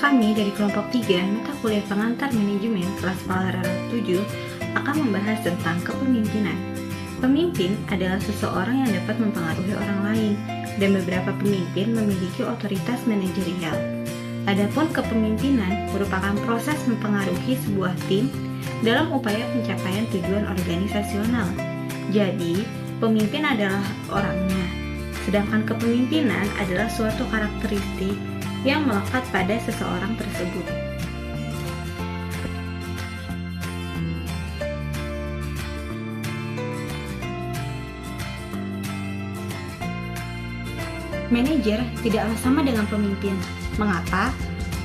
Kami dari kelompok 3 mata kuliah pengantar manajemen kelas Palaran 7 akan membahas tentang kepemimpinan. Pemimpin adalah seseorang yang dapat mempengaruhi orang lain, dan beberapa pemimpin memiliki otoritas manajerial. Adapun kepemimpinan merupakan proses mempengaruhi sebuah tim dalam upaya pencapaian tujuan organisasional. Jadi, pemimpin adalah orangnya, sedangkan kepemimpinan adalah suatu karakteristik yang melekat pada seseorang tersebut. Manajer tidaklah sama dengan pemimpin. Mengapa?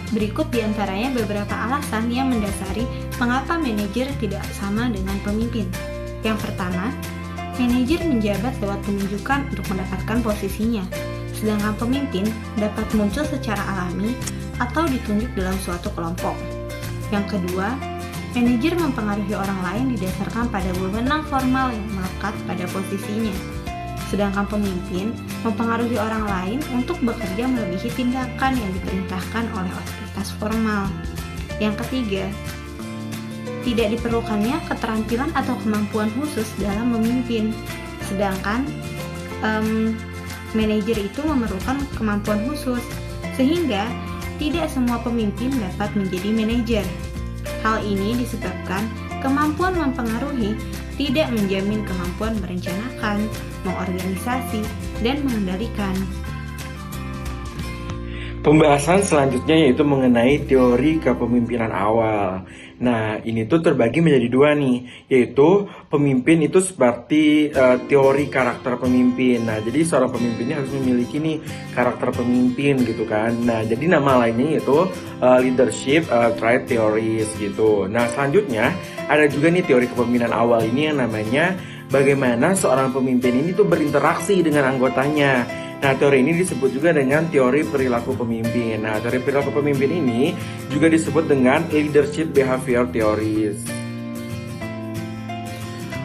Berikut diantaranya beberapa alasan yang mendasari mengapa manajer tidak sama dengan pemimpin. Yang pertama, manajer menjabat lewat penunjukan untuk mendapatkan posisinya, sedangkan pemimpin dapat muncul secara alami atau ditunjuk dalam suatu kelompok. Yang kedua, manajer mempengaruhi orang lain didasarkan pada wewenang formal yang melekat pada posisinya, sedangkan pemimpin mempengaruhi orang lain untuk bekerja melebihi tindakan yang diperintahkan oleh otoritas formal. Yang ketiga, tidak diperlukannya keterampilan atau kemampuan khusus dalam memimpin, sedangkan manajer itu memerlukan kemampuan khusus, sehingga tidak semua pemimpin dapat menjadi manajer. Hal ini disebabkan kemampuan mempengaruhi tidak menjamin kemampuan merencanakan, mengorganisasi, dan mengendalikan. Pembahasan selanjutnya yaitu mengenai teori kepemimpinan awal. Nah, ini tuh terbagi menjadi dua nih, yaitu pemimpin itu seperti teori karakter pemimpin. Nah, jadi seorang pemimpin ini harus memiliki nih karakter pemimpin gitu kan. Nah, jadi nama lainnya yaitu leadership trait theories gitu. Nah, selanjutnya ada juga nih teori kepemimpinan awal ini yang namanya bagaimana seorang pemimpin ini tuh berinteraksi dengan anggotanya. Nah, teori ini disebut juga dengan teori perilaku pemimpin. Nah, teori perilaku pemimpin ini juga disebut dengan leadership behavior theories.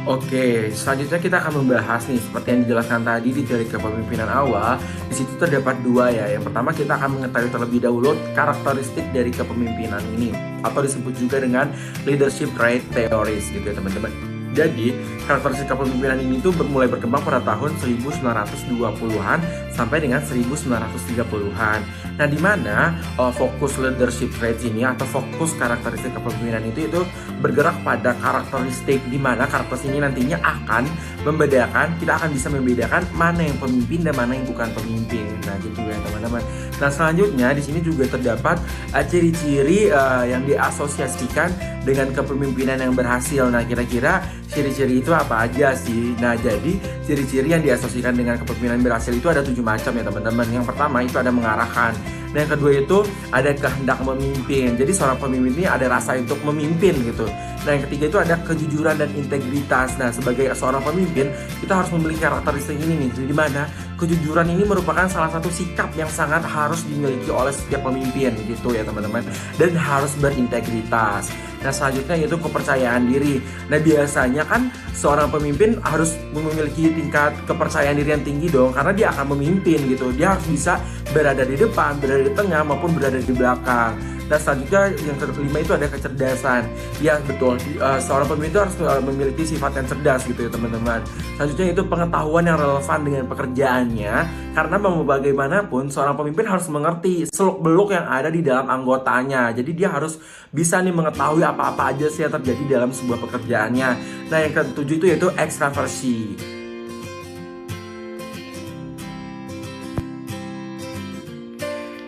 Oke, selanjutnya kita akan membahas nih seperti yang dijelaskan tadi di teori kepemimpinan awal. Di situ terdapat dua ya. Yang pertama kita akan mengetahui terlebih dahulu karakteristik dari kepemimpinan ini, atau disebut juga dengan leadership trait theories gitu ya teman-teman. Jadi, karakteristik kepemimpinan ini tuh mulai berkembang pada tahun 1920-an sampai dengan 1930-an. Nah, di mana fokus leadership traits ini atau fokus karakteristik kepemimpinan itu bergerak pada karakteristik di mana karakteristik ini nantinya akan membedakan, kita akan bisa membedakan mana yang pemimpin dan mana yang bukan pemimpin. Nah, gitu ya teman-teman. Nah, selanjutnya di sini juga terdapat ciri-ciri yang diasosiasikan dengan kepemimpinan yang berhasil. Nah, kira-kira ciri-ciri itu apa aja sih? Nah, jadi ciri-ciri yang diasosiasikan dengan kepemimpinan berhasil itu ada 7 macam ya teman-teman. Yang pertama itu ada mengarahkan. Nah, yang kedua itu ada kehendak memimpin. Jadi seorang pemimpin ini ada rasa untuk memimpin gitu. Nah, yang ketiga itu ada kejujuran dan integritas. Nah, sebagai seorang pemimpin kita harus memiliki karakteristik ini nih. Di mana kejujuran ini merupakan salah satu sikap yang sangat harus dimiliki oleh setiap pemimpin gitu ya teman-teman. Dan harus berintegritas. Nah, selanjutnya yaitu kepercayaan diri. Nah, biasanya kan seorang pemimpin harus memiliki tingkat kepercayaan diri yang tinggi dong, karena dia akan memimpin gitu. Dia harus bisa berada di depan, berada di tengah, maupun berada di belakang. Dan selanjutnya yang kelima itu ada kecerdasan. Ya betul, seorang pemimpin itu harus memiliki sifat yang cerdas gitu ya teman-teman. Selanjutnya itu pengetahuan yang relevan dengan pekerjaannya. Karena mau bagaimanapun seorang pemimpin harus mengerti seluk-beluk yang ada di dalam anggotanya. Jadi dia harus bisa nih mengetahui apa-apa aja sih yang terjadi dalam sebuah pekerjaannya. Nah, yang ketujuh itu yaitu ekstraversi.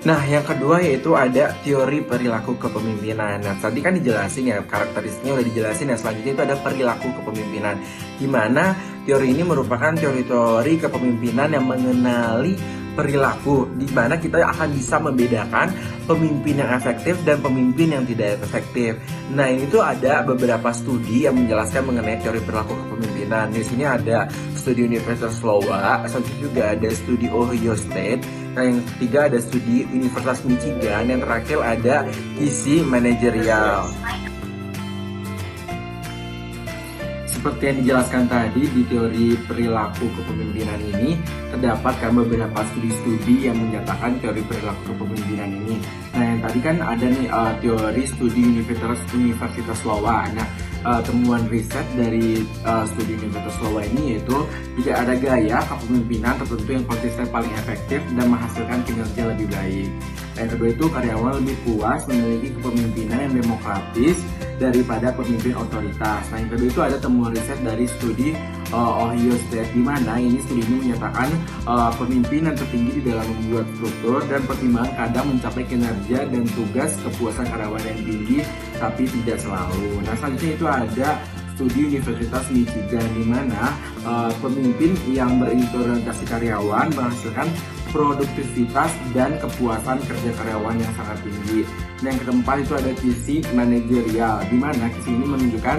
Nah, yang kedua yaitu ada teori perilaku kepemimpinan. Nah, tadi kan dijelasin ya, karakteristiknya udah dijelasin ya. Selanjutnya itu ada perilaku kepemimpinan, di mana teori ini merupakan teori-teori kepemimpinan yang mengenali perilaku, di mana kita akan bisa membedakan pemimpin yang efektif dan pemimpin yang tidak efektif. Nah, ini tuh ada beberapa studi yang menjelaskan mengenai teori perilaku kepemimpinan. Di sini ada studi Universitas Iowa, selanjutnya juga ada studi Ohio State. Nah, yang ketiga ada studi Universitas Michigan, yang terakhir ada isi manajerial. seperti yang dijelaskan tadi di teori perilaku kepemimpinan ini, terdapat kan beberapa studi-studi yang menyatakan teori perilaku kepemimpinan ini. Nah, yang tadi kan ada nih teori studi Universitas Iowa. Nah, temuan riset dari studi Universitas Iowa ini yaitu tidak ada gaya kepemimpinan tertentu yang konsisten paling efektif dan menghasilkan kinerja lebih baik. Yang kedua itu karyawan lebih puas memiliki kepemimpinan yang demokratis daripada pemimpin otoritas. Nah, yang kedua itu ada temuan riset dari studi Ohio State, di mana ini studi ini menyatakan pemimpin yang tertinggi di dalam membuat struktur dan pertimbangan kadang mencapai kinerja dan tugas kepuasan karyawan yang tinggi, tapi tidak selalu. Nah, selanjutnya itu ada studi Universitas Michigan, di mana pemimpin yang berorientasi karyawan menghasilkan produktivitas dan kepuasan kerja karyawan yang sangat tinggi. Dan yang keempat itu ada kisi manajerial, di mana kisi ini menunjukkan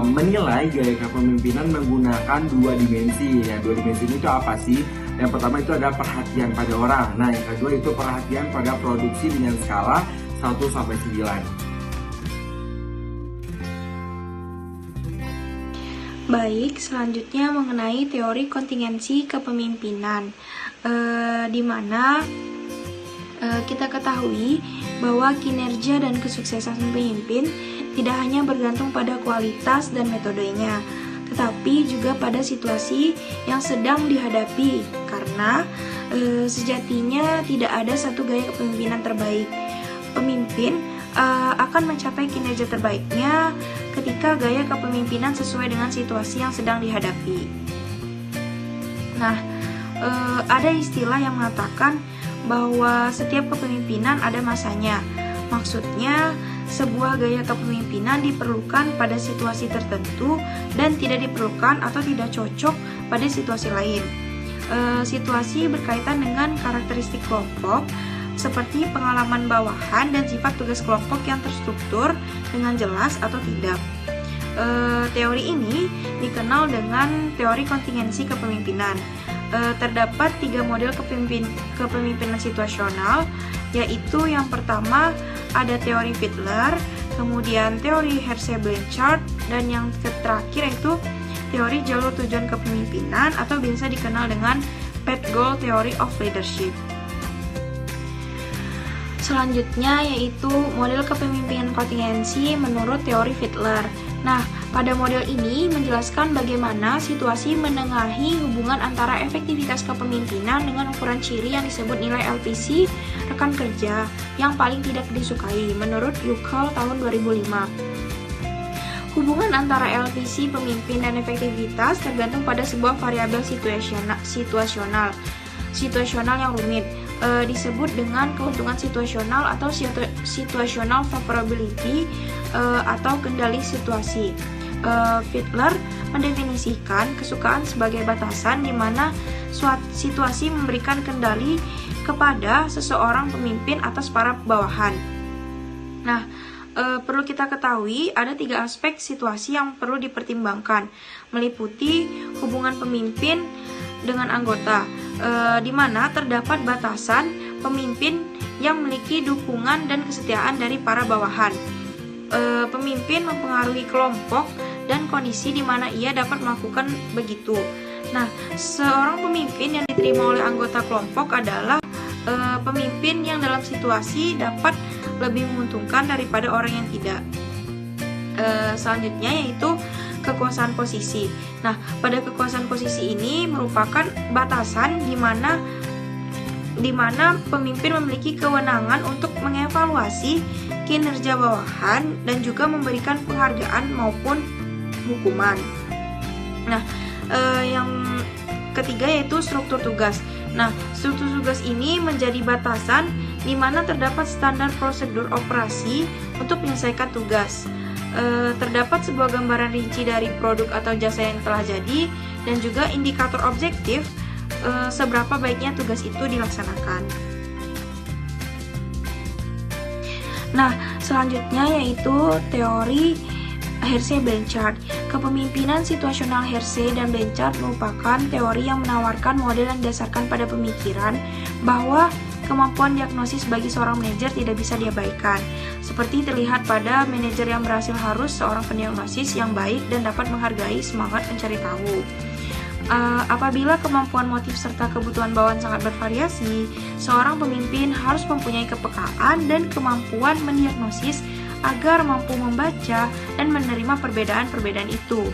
menilai gaya kepemimpinan menggunakan dua dimensi. Ya, dua dimensi ini itu apa sih? Yang pertama itu ada perhatian pada orang. Nah, yang kedua itu perhatian pada produksi dengan skala 1-9. Baik, selanjutnya mengenai teori kontingensi kepemimpinan, di mana kita ketahui bahwa kinerja dan kesuksesan pemimpin tidak hanya bergantung pada kualitas dan metodenya, tetapi juga pada situasi yang sedang dihadapi, karena sejatinya tidak ada satu gaya kepemimpinan terbaik. Pemimpin akan mencapai kinerja terbaiknya ketika gaya kepemimpinan sesuai dengan situasi yang sedang dihadapi. Nah, ada istilah yang mengatakan bahwa setiap kepemimpinan ada masanya. Maksudnya, sebuah gaya kepemimpinan diperlukan pada situasi tertentu dan tidak diperlukan atau tidak cocok pada situasi lain. Situasi berkaitan dengan karakteristik kelompok, seperti pengalaman bawahan dan sifat tugas kelompok yang terstruktur dengan jelas atau tidak. Teori ini dikenal dengan teori kontingensi kepemimpinan. Terdapat 3 model kepemimpinan situasional, yaitu yang pertama ada teori Fiedler, kemudian teori Hersey-Blanchard, dan yang terakhir yaitu teori jalur tujuan kepemimpinan atau biasa dikenal dengan Path Goal Theory of Leadership. Selanjutnya yaitu model kepemimpinan kontingensi menurut teori Fiedler. Nah, pada model ini menjelaskan bagaimana situasi menengahi hubungan antara efektivitas kepemimpinan dengan ukuran ciri yang disebut nilai LPC rekan kerja yang paling tidak disukai menurut Yukel tahun 2005. Hubungan antara LPC pemimpin dan efektivitas tergantung pada sebuah variabel situasional yang rumit, disebut dengan keuntungan situasional atau situational favorability atau kendali situasi. Fiedler mendefinisikan kesukaan sebagai batasan di mana situasi memberikan kendali kepada seseorang pemimpin atas para bawahan. Nah, perlu kita ketahui ada 3 aspek situasi yang perlu dipertimbangkan, meliputi hubungan pemimpin dengan anggota, di mana terdapat batasan pemimpin yang memiliki dukungan dan kesetiaan dari para bawahan. Pemimpin mempengaruhi kelompok dan kondisi di mana ia dapat melakukan begitu. Nah, seorang pemimpin yang diterima oleh anggota kelompok adalah pemimpin yang dalam situasi dapat lebih menguntungkan daripada orang yang tidak. Selanjutnya yaitu kekuasaan posisi. Nah, pada kekuasaan posisi ini merupakan batasan di mana pemimpin memiliki kewenangan untuk mengevaluasi kinerja bawahan dan juga memberikan penghargaan maupun hukuman. Nah, yang ketiga yaitu struktur tugas. Nah, struktur tugas ini menjadi batasan di mana terdapat standar prosedur operasi untuk menyelesaikan tugas. Terdapat sebuah gambaran rinci dari produk atau jasa yang telah jadi dan juga indikator objektif seberapa baiknya tugas itu dilaksanakan. Nah, selanjutnya yaitu teori Hersey-Blanchard. Kepemimpinan situasional Hersey dan Blanchard merupakan teori yang menawarkan model yang didasarkan pada pemikiran bahwa kemampuan diagnosis bagi seorang manajer tidak bisa diabaikan. Seperti terlihat pada manajer yang berhasil harus seorang pendiagnosis yang baik dan dapat menghargai semangat mencari tahu. Apabila kemampuan motif serta kebutuhan bawaan sangat bervariasi, seorang pemimpin harus mempunyai kepekaan dan kemampuan mendiagnosis agar mampu membaca dan menerima perbedaan-perbedaan itu.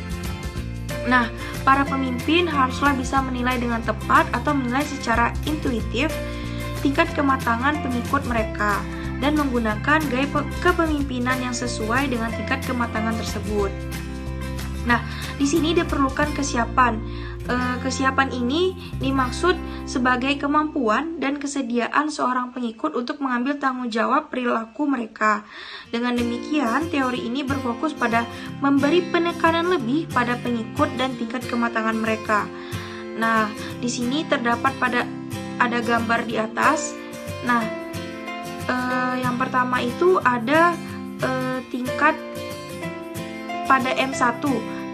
Nah, para pemimpin haruslah bisa menilai dengan tepat atau menilai secara intuitif tingkat kematangan pengikut mereka dan menggunakan gaya kepemimpinan yang sesuai dengan tingkat kematangan tersebut. Nah, di sini diperlukan kesiapan. Kesiapan ini dimaksud sebagai kemampuan dan kesediaan seorang pengikut untuk mengambil tanggung jawab perilaku mereka. Dengan demikian, teori ini berfokus pada memberi penekanan lebih pada pengikut dan tingkat kematangan mereka. Nah, di sini terdapat ada gambar di atas. Nah, yang pertama itu ada tingkat pada M1.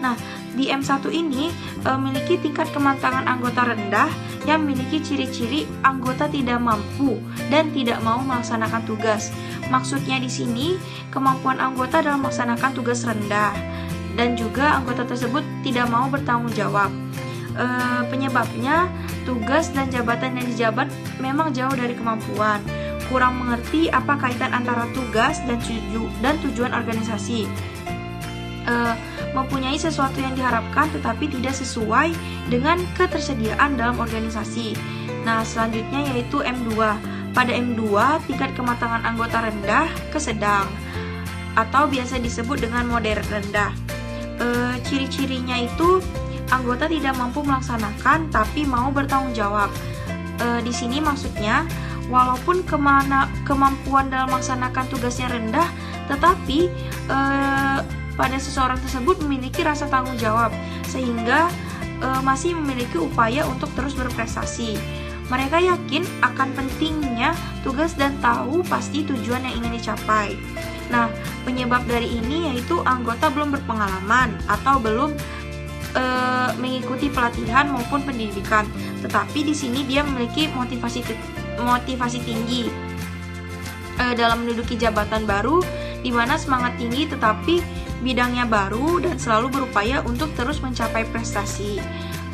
Nah, di M1 ini memiliki tingkat kematangan anggota rendah yang memiliki ciri-ciri anggota tidak mampu dan tidak mau melaksanakan tugas. Maksudnya di sini kemampuan anggota dalam melaksanakan tugas rendah dan juga anggota tersebut tidak mau bertanggung jawab. Penyebabnya tugas dan jabatan yang dijabat memang jauh dari kemampuan, kurang mengerti apa kaitan antara tugas dan tujuan organisasi. Mempunyai sesuatu yang diharapkan tetapi tidak sesuai dengan ketersediaan dalam organisasi. Nah, selanjutnya yaitu M2. Pada M2, tingkat kematangan anggota rendah ke sedang atau biasa disebut dengan moderat rendah. Ciri-cirinya itu anggota tidak mampu melaksanakan tapi mau bertanggung jawab. Di sini maksudnya walaupun kemampuan dalam melaksanakan tugasnya rendah, tetapi pada seseorang tersebut memiliki rasa tanggung jawab sehingga masih memiliki upaya untuk terus berprestasi. Mereka yakin akan pentingnya tugas dan tahu pasti tujuan yang ingin dicapai. Nah, penyebab dari ini yaitu anggota belum berpengalaman atau belum mengikuti pelatihan maupun pendidikan, tetapi di sini dia memiliki motivasi tinggi dalam menduduki jabatan baru, di mana semangat tinggi tetapi bidangnya baru dan selalu berupaya untuk terus mencapai prestasi,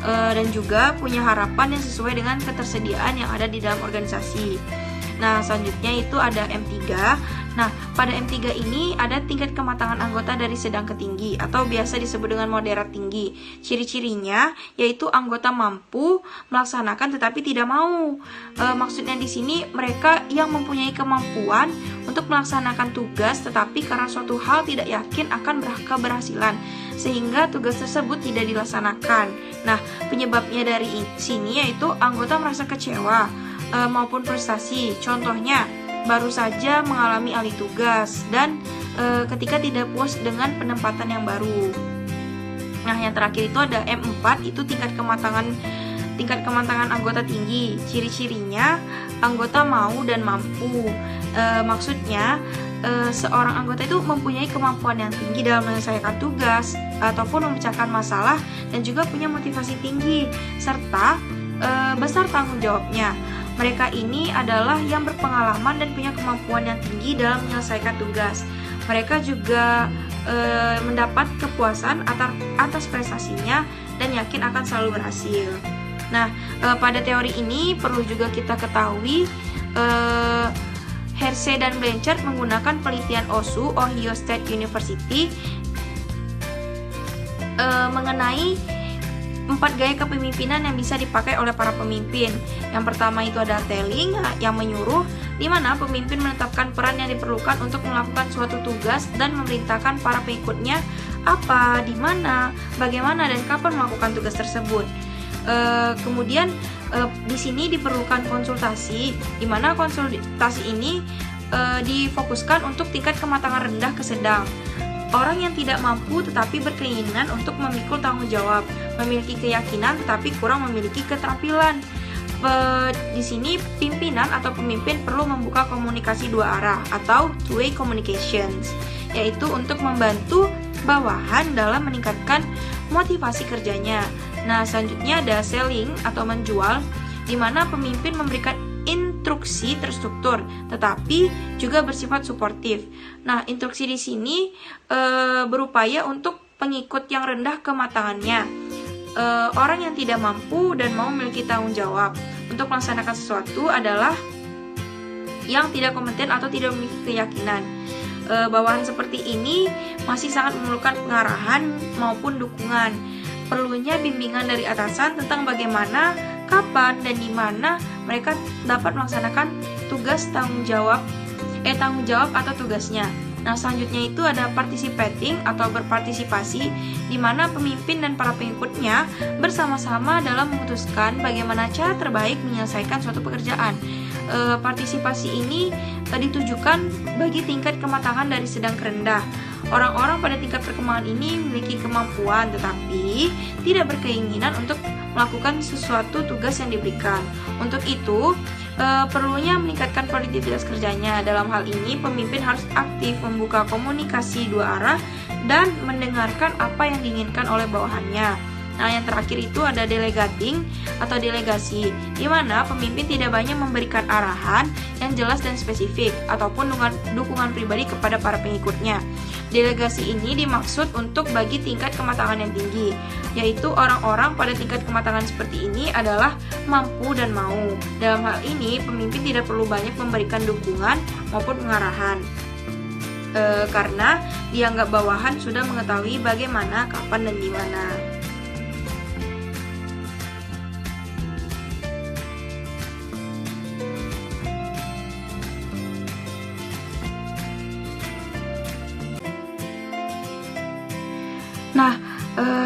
dan juga punya harapan yang sesuai dengan ketersediaan yang ada di dalam organisasi. Nah, selanjutnya itu ada M3. Nah, pada M3 ini ada tingkat kematangan anggota dari sedang ke tinggi atau biasa disebut dengan moderat tinggi. Ciri-cirinya yaitu anggota mampu melaksanakan tetapi tidak mau. Maksudnya di sini mereka yang mempunyai kemampuan untuk melaksanakan tugas tetapi karena suatu hal tidak yakin akan keberhasilan sehingga tugas tersebut tidak dilaksanakan. Nah, penyebabnya dari sini yaitu anggota merasa kecewa maupun frustasi. Contohnya, baru saja mengalami alih tugas dan ketika tidak puas dengan penempatan yang baru. Nah, yang terakhir itu ada M4, itu tingkat kematangan anggota tinggi. Ciri-cirinya anggota mau dan mampu. Maksudnya seorang anggota itu mempunyai kemampuan yang tinggi dalam menyelesaikan tugas ataupun memecahkan masalah dan juga punya motivasi tinggi serta besar tanggung jawabnya. Mereka ini adalah yang berpengalaman dan punya kemampuan yang tinggi dalam menyelesaikan tugas. Mereka juga mendapat kepuasan atas prestasinya dan yakin akan selalu berhasil. Nah, pada teori ini perlu juga kita ketahui Hersey dan Blanchard menggunakan penelitian OSU, Ohio State University, mengenai 4 gaya kepemimpinan yang bisa dipakai oleh para pemimpin. Yang pertama itu ada telling, yang menyuruh, di mana pemimpin menetapkan peran yang diperlukan untuk melakukan suatu tugas dan memerintahkan para pengikutnya apa, di mana, bagaimana, dan kapan melakukan tugas tersebut. Kemudian di sini diperlukan konsultasi, di mana konsultasi ini difokuskan untuk tingkat kematangan rendah ke sedang. Orang yang tidak mampu tetapi berkeinginan untuk memikul tanggung jawab, memiliki keyakinan tetapi kurang memiliki keterampilan. Di sini pimpinan atau pemimpin perlu membuka komunikasi dua arah atau two-way communications, yaitu untuk membantu bawahan dalam meningkatkan motivasi kerjanya. Nah, selanjutnya ada selling atau menjual, di mana pemimpin memberikan instruksi terstruktur, tetapi juga bersifat suportif. Nah, instruksi di sini berupaya untuk pengikut yang rendah kematangannya, orang yang tidak mampu dan mau memiliki tanggung jawab untuk melaksanakan sesuatu adalah yang tidak kompeten atau tidak memiliki keyakinan. Bawahan seperti ini masih sangat memerlukan pengarahan maupun dukungan. Perlunya bimbingan dari atasan tentang bagaimana, kapan, dan di mana mereka dapat melaksanakan tanggung jawab atau tugasnya. Nah, selanjutnya itu ada participating atau berpartisipasi, di mana pemimpin dan para pengikutnya bersama-sama dalam memutuskan bagaimana cara terbaik menyelesaikan suatu pekerjaan. Partisipasi ini ditujukan bagi tingkat kematangan dari sedang ke rendah. Orang-orang pada tingkat perkembangan ini memiliki kemampuan tetapi tidak berkeinginan untuk melakukan sesuatu tugas yang diberikan. Untuk itu, perlunya meningkatkan produktivitas kerjanya. Dalam hal ini, pemimpin harus aktif membuka komunikasi dua arah dan mendengarkan apa yang diinginkan oleh bawahannya. Nah, yang terakhir itu ada delegating atau delegasi, di mana pemimpin tidak banyak memberikan arahan yang jelas dan spesifik ataupun dukungan pribadi kepada para pengikutnya. Delegasi ini dimaksud untuk bagi tingkat kematangan yang tinggi, yaitu orang-orang pada tingkat kematangan seperti ini adalah mampu dan mau. Dalam hal ini, pemimpin tidak perlu banyak memberikan dukungan maupun pengarahan, karena dianggap bawahan sudah mengetahui bagaimana, kapan, dan di mana. Nah,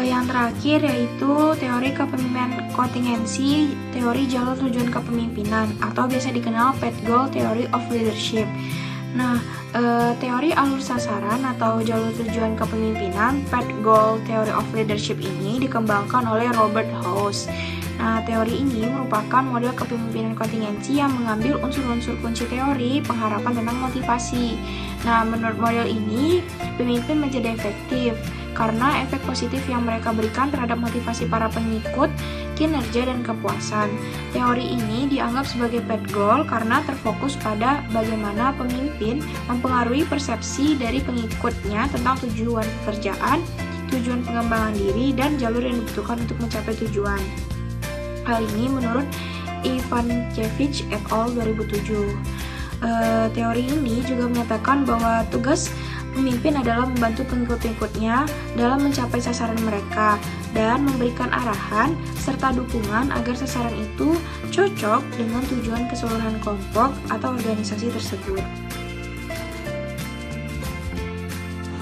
yang terakhir yaitu teori kepemimpinan kontingensi, teori jalur tujuan kepemimpinan, atau biasa dikenal Path Goal Theory of Leadership. Nah, teori alur sasaran atau jalur tujuan kepemimpinan, Path Goal Theory of Leadership ini dikembangkan oleh Robert House. Nah, teori ini merupakan model kepemimpinan kontingensi yang mengambil unsur-unsur kunci teori pengharapan tentang motivasi. Nah, menurut model ini, pemimpin menjadi efektif karena efek positif yang mereka berikan terhadap motivasi para pengikut, kinerja, dan kepuasan. Teori ini dianggap sebagai path goal karena terfokus pada bagaimana pemimpin mempengaruhi persepsi dari pengikutnya tentang tujuan pekerjaan, tujuan pengembangan diri, dan jalur yang dibutuhkan untuk mencapai tujuan. Hal ini menurut Ivancevich et al. 2007. Teori ini juga menyatakan bahwa tugas pemimpin adalah membantu pengikut-pengikutnya dalam mencapai sasaran mereka dan memberikan arahan serta dukungan agar sasaran itu cocok dengan tujuan keseluruhan kelompok atau organisasi tersebut.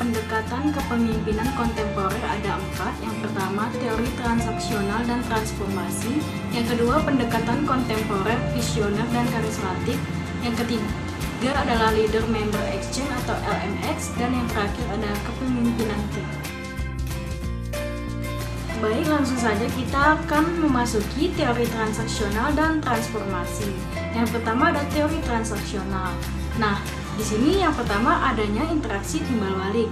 Pendekatan kepemimpinan kontemporer ada 4. Yang pertama, teori transaksional dan transformasi. Yang kedua, pendekatan kontemporer, visioner, dan karismatik. Yang ketiga adalah leader-member exchange atau LMX. Dan yang terakhir ada kepemimpinan tim. Baik, langsung saja kita akan memasuki teori transaksional dan transformasi. Yang pertama ada teori transaksional. Nah, di sini yang pertama adanya interaksi timbal balik.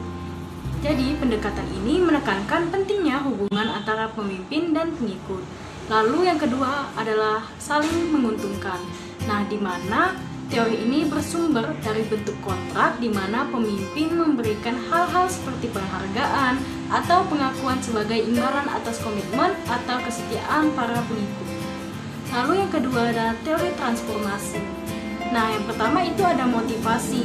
Jadi, pendekatan ini menekankan pentingnya hubungan antara pemimpin dan pengikut. Lalu yang kedua adalah saling menguntungkan. Nah, di mana teori ini bersumber dari bentuk kontrak di mana pemimpin memberikan hal-hal seperti penghargaan atau pengakuan sebagai imbalan atas komitmen atau kesetiaan para pengikut. Lalu yang kedua adalah teori transformasi. Nah, yang pertama itu ada motivasi.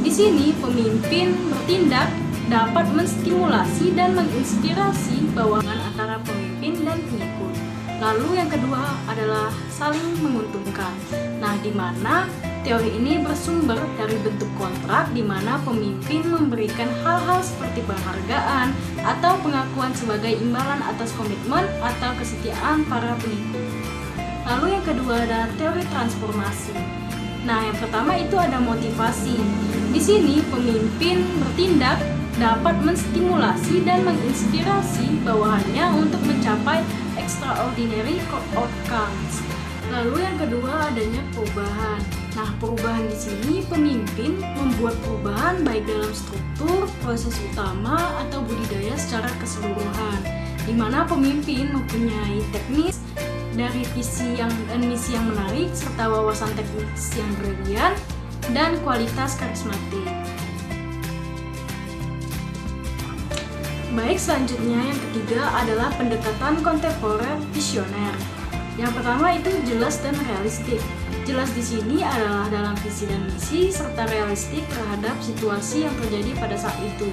Di sini pemimpin bertindak dapat menstimulasi dan menginspirasi bawahan antara pemimpin dan pengikut. Lalu yang kedua adalah saling menguntungkan. Nah, di mana teori ini bersumber dari bentuk kontrak di mana pemimpin memberikan hal-hal seperti penghargaan atau pengakuan sebagai imbalan atas komitmen atau kesetiaan para pengikut. Lalu yang kedua adalah teori transformasi. Nah, yang pertama itu ada motivasi. Di sini pemimpin bertindak dapat menstimulasi dan menginspirasi bawahannya untuk mencapai extraordinary outcomes. Lalu yang kedua adanya perubahan. Nah, perubahan di sini pemimpin membuat perubahan baik dalam struktur, proses utama atau budidaya secara keseluruhan, di mana pemimpin mempunyai teknis dari visi dan misi yang menarik, serta wawasan teknis yang brilian, dan kualitas karismatik. Baik, selanjutnya yang ketiga adalah pendekatan kontemporer visioner. Yang pertama itu jelas dan realistik. Jelas di sini adalah dalam visi dan misi serta realistik terhadap situasi yang terjadi pada saat itu.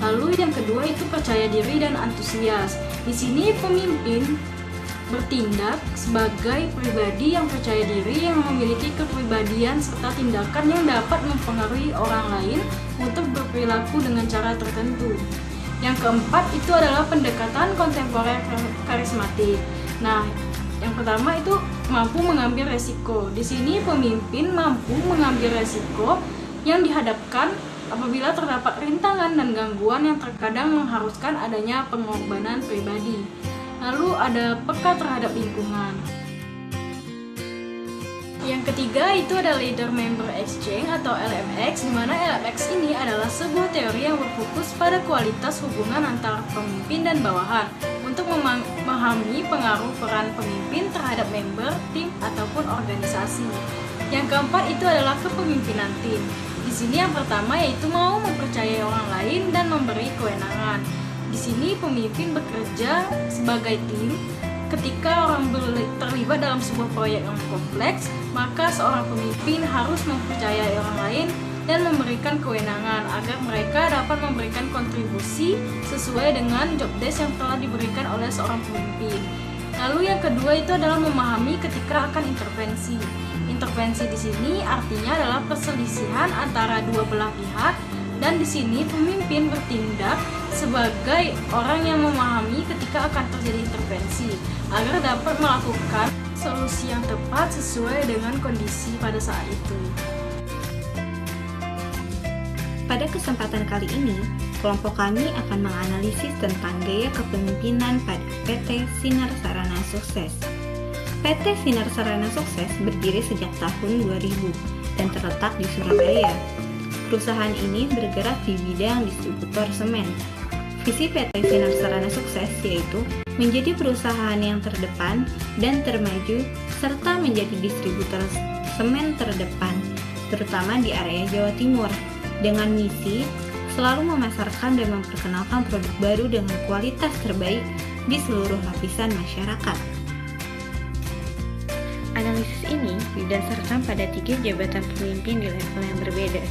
Lalu yang kedua itu percaya diri dan antusias. Di sini pemimpin bertindak sebagai pribadi yang percaya diri, yang memiliki kepribadian serta tindakan yang dapat mempengaruhi orang lain untuk berperilaku dengan cara tertentu. Yang keempat itu adalah pendekatan kontemporer karismatik. Nah, yang pertama itu mampu mengambil resiko. Di sini pemimpin mampu mengambil resiko yang dihadapkan apabila terdapat rintangan dan gangguan yang terkadang mengharuskan adanya pengorbanan pribadi. Lalu ada peka terhadap lingkungan. Yang ketiga itu ada Leader Member Exchange atau LMX, di mana LMX ini adalah sebuah teori yang berfokus pada kualitas hubungan antara pemimpin dan bawahan untuk memahami pengaruh peran pemimpin terhadap member, tim, ataupun organisasi. Yang keempat itu adalah kepemimpinan tim. Di sini yang pertama yaitu mau mempercayai orang lain dan memberi kewenangan. Di sini pemimpin bekerja sebagai tim. Ketika orang terlibat dalam sebuah proyek yang kompleks, maka seorang pemimpin harus mempercayai orang lain dan memberikan kewenangan agar mereka dapat memberikan kontribusi sesuai dengan job desk yang telah diberikan oleh seorang pemimpin. Lalu yang kedua itu adalah memahami ketika akan intervensi. Intervensi di sini artinya adalah perselisihan antara dua belah pihak, dan di sini pemimpin bertindak sebagai orang yang memahami ketika akan terjadi intervensi agar dapat melakukan solusi yang tepat sesuai dengan kondisi pada saat itu. Pada kesempatan kali ini, kelompok kami akan menganalisis tentang gaya kepemimpinan pada PT Sinar Sarana Sukses. PT Sinar Sarana Sukses berdiri sejak tahun 2000 dan terletak di Surabaya. Perusahaan ini bergerak di bidang distributor semen. Visi PT Sinar Sarana Sukses yaitu menjadi perusahaan yang terdepan dan termaju serta menjadi distributor semen terdepan, terutama di area Jawa Timur, dengan misi selalu memasarkan dan memperkenalkan produk baru dengan kualitas terbaik di seluruh lapisan masyarakat. Analisis ini didasarkan pada 3 jabatan pemimpin di level yang berbeda,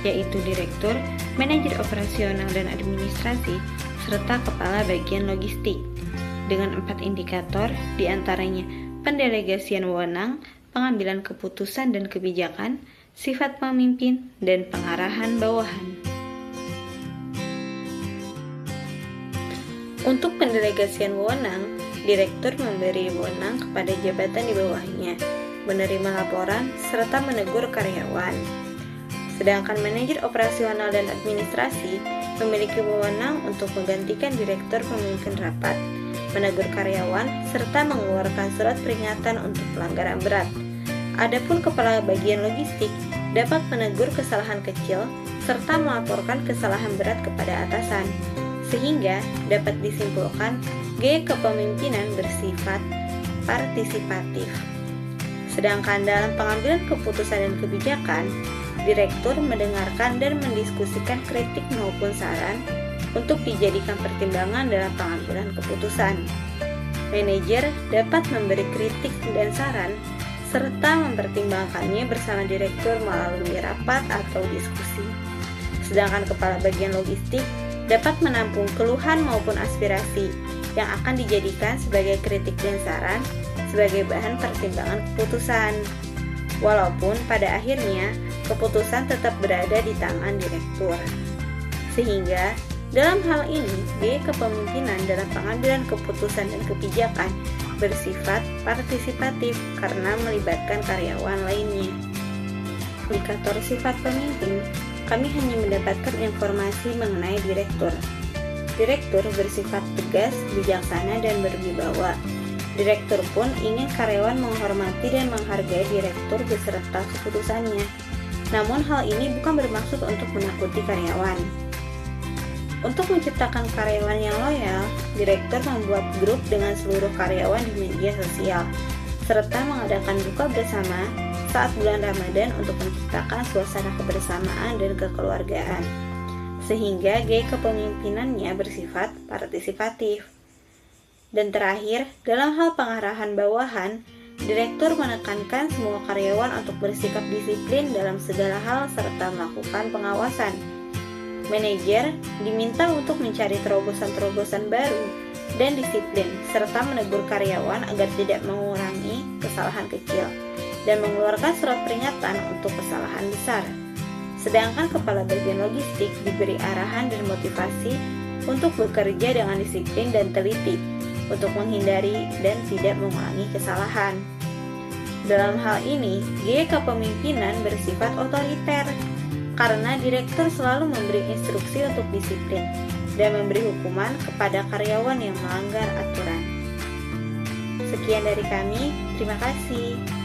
yaitu Direktur, Manajer Operasional dan Administrasi, serta Kepala Bagian Logistik, dengan 4 indikator, diantaranya pendelegasian wewenang, pengambilan keputusan dan kebijakan, sifat pemimpin, dan pengarahan bawahan. Untuk pendelegasian wewenang, Direktur memberi wewenang kepada jabatan di bawahnya, menerima laporan, serta menegur karyawan. Sedangkan manajer operasional dan administrasi memiliki wewenang untuk menggantikan direktur pemimpin rapat, menegur karyawan, serta mengeluarkan surat peringatan untuk pelanggaran berat. Adapun kepala bagian logistik dapat menegur kesalahan kecil serta melaporkan kesalahan berat kepada atasan, sehingga dapat disimpulkan gaya kepemimpinan bersifat partisipatif. Sedangkan dalam pengambilan keputusan dan kebijakan, direktur mendengarkan dan mendiskusikan kritik maupun saran untuk dijadikan pertimbangan dalam pengambilan keputusan. Manajer dapat memberi kritik dan saran serta mempertimbangkannya bersama direktur melalui rapat atau diskusi. Sedangkan kepala bagian logistik dapat menampung keluhan maupun aspirasi yang akan dijadikan sebagai kritik dan saran sebagai bahan pertimbangan keputusan. Walaupun pada akhirnya keputusan tetap berada di tangan direktur. Sehingga dalam hal ini, gaya kepemimpinan dalam pengambilan keputusan dan kebijakan bersifat partisipatif karena melibatkan karyawan lainnya. Indikator sifat pemimpin, kami hanya mendapatkan informasi mengenai direktur. Direktur bersifat tegas, bijaksana, dan berwibawa. Direktur pun ingin karyawan menghormati dan menghargai direktur beserta keputusannya. Namun hal ini bukan bermaksud untuk menakuti karyawan. Untuk menciptakan karyawan yang loyal, direktur membuat grup dengan seluruh karyawan di media sosial, serta mengadakan buka bersama saat bulan Ramadan untuk menciptakan suasana kebersamaan dan kekeluargaan, sehingga gaya kepemimpinannya bersifat partisipatif. Dan terakhir, dalam hal pengarahan bawahan, direktur menekankan semua karyawan untuk bersikap disiplin dalam segala hal serta melakukan pengawasan. Manajer diminta untuk mencari terobosan-terobosan baru dan disiplin, serta menegur karyawan agar tidak mengurangi kesalahan kecil dan mengeluarkan surat peringatan untuk kesalahan besar. Sedangkan kepala bagian logistik diberi arahan dan motivasi untuk bekerja dengan disiplin dan teliti untuk menghindari dan tidak mengulangi kesalahan. Dalam hal ini, gaya kepemimpinan bersifat otoriter, karena direktur selalu memberi instruksi untuk disiplin dan memberi hukuman kepada karyawan yang melanggar aturan. Sekian dari kami, terima kasih.